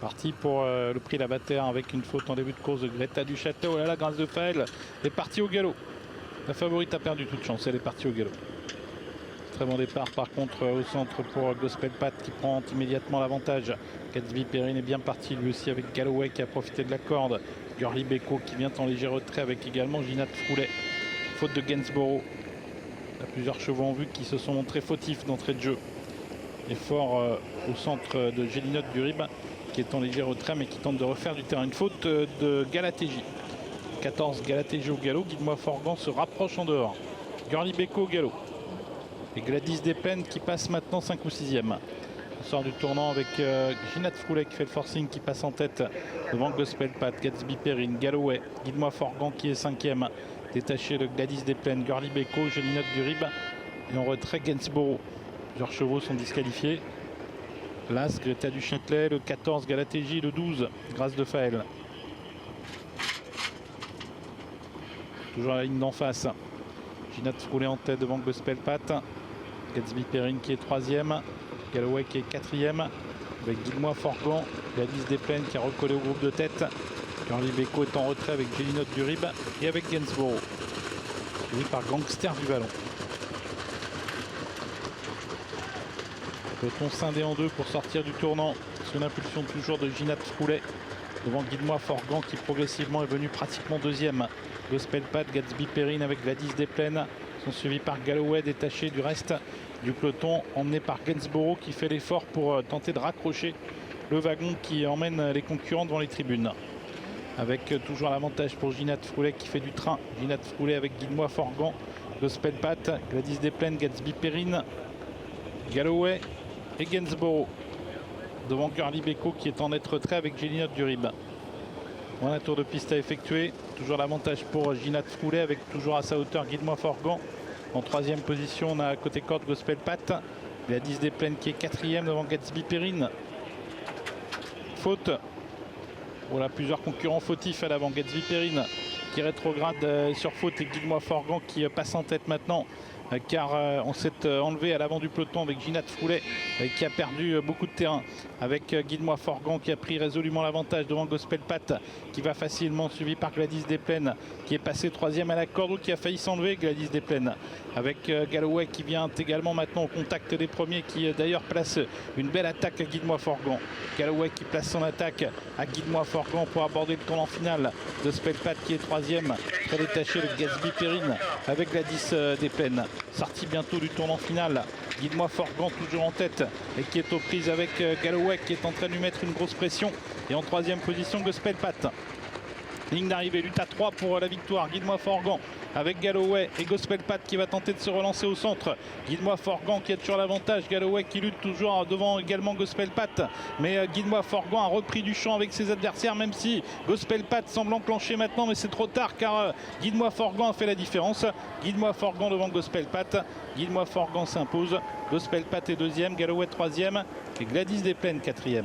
Parti pour le prix Lavater avec une faute en début de course de Greta du Château. Oh là là, Grâce de Faël est partie au galop. La favorite a perdu toute chance, elle est partie au galop. Très bon départ par contre au centre pour Gospel Pat qui prend immédiatement l'avantage. Gatsby Perrine est bien parti lui aussi avec Galloway qui a profité de la corde. Gurley Beko qui vient en léger retrait avec également Ginat Froulet. Faute de Gainsborough. Il y a plusieurs chevaux en vue qui se sont montrés fautifs d'entrée de jeu. Effort au centre de Gélinote du Rib qui est en léger retrait mais qui tente de refaire du terrain. Une faute de Galatégie. 14 Galatégie au galop. Guide-moi Forgan se rapproche en dehors. Gurley Beko au galop. Et Gladys Desplaines qui passe maintenant 5 ou 6e. On sort du tournant avec Ginat Froulet qui fait le forcing, qui passe en tête devant Gospel Pat, Gatsby Perrine, Galloway, Guide-moi Forgan qui est 5e. Détaché de Gladys Desplaines, Gurley Beko, Gélinote du Rib et en retrait Gainsborough. Plusieurs chevaux sont disqualifiés. L'As, Greta du Châtelet, le 14 Galatégie, le 12 Grâce de Faël. Toujours la ligne d'en face. Ginat Froulet en tête devant Gospel Pat. Gatsby Perrine qui est 3e. Galloway qui est 4e. Avec Guide-moi Forgan. Gladys Desplaines qui a recollé au groupe de tête. Gurley Beko est en retrait avec Gélinote du Rib et avec Gainsborough. Suivi par Gangster du Vallon. Peloton scindé en deux pour sortir du tournant. Sous l'impulsion toujours de Ginat Froulet. Devant Guide-moi Forgan qui progressivement est venu pratiquement 2e. Gospel Pat, Gatsby Perrine avec Gladys Desplaines sont suivis par Galloway détaché du reste du peloton, emmené par Gainsborough qui fait l'effort pour tenter de raccrocher le wagon qui emmène les concurrents devant les tribunes. Avec toujours l'avantage pour Ginat Froulet qui fait du train. Ginat Froulet avec Guide-moi Forgan, Gospel Pat, Gladys Desplaines, Gatsby Perrine, Galloway et Gainsborough. Devant Gurley Beko qui est en net retrait avec Gélinote du Rib. Un tour de piste à effectuer. Toujours l'avantage pour Ginat Froulet avec toujours à sa hauteur Guide-moi Forgan. En 3e position, on a à côté corde Gospel Pat. Gladys Desplaines qui est 4e devant Gatsby Perrine. Faute. Voilà plusieurs concurrents fautifs à l'avant. Gatsby Perrine qui rétrograde sur faute et Guide-moi Forgan qui passe en tête maintenant. Car on s'est enlevé à l'avant du peloton avec Ginat Froulet qui a perdu beaucoup de terrain avec Guide-moi Forgan qui a pris résolument l'avantage devant Gospel Pat qui va facilement, suivi par Gladys Desplaines qui est passé 3e à la corde ou qui a failli s'enlever. Gladys Desplaines avec Galloway qui vient également maintenant au contact des premiers, qui d'ailleurs place une belle attaque à Guide-moi Forgan. Galloway qui place son attaque à Guide-moi Forgan pour aborder le tournant final. Gospel Pat qui est 3e, très détaché de Gatsby Perrine avec Gladys Desplaines. Sorti bientôt du tournant final. Guide-moi Forgan toujours en tête et qui est aux prises avec Galloway qui est en train de lui mettre une grosse pression. Et en 3e position Gospel Pat. Ligne d'arrivée, lutte à 3 pour la victoire. Guide-moi Forgan avec Galloway et Gospel Pat qui va tenter de se relancer au centre. Guide-moi Forgan qui a toujours l'avantage. Galloway qui lutte toujours devant également Gospel Pat. Mais Guide-moi Forgan a repris du champ avec ses adversaires, même si Gospel Pat semble enclencher maintenant, mais c'est trop tard car Guide-moi Forgan a fait la différence. Guide-moi Forgan devant Gospel Pat. Guide-moi Forgan s'impose. Gospel Pat est 2e, Galloway 3e et Gladys Desplaines 4e.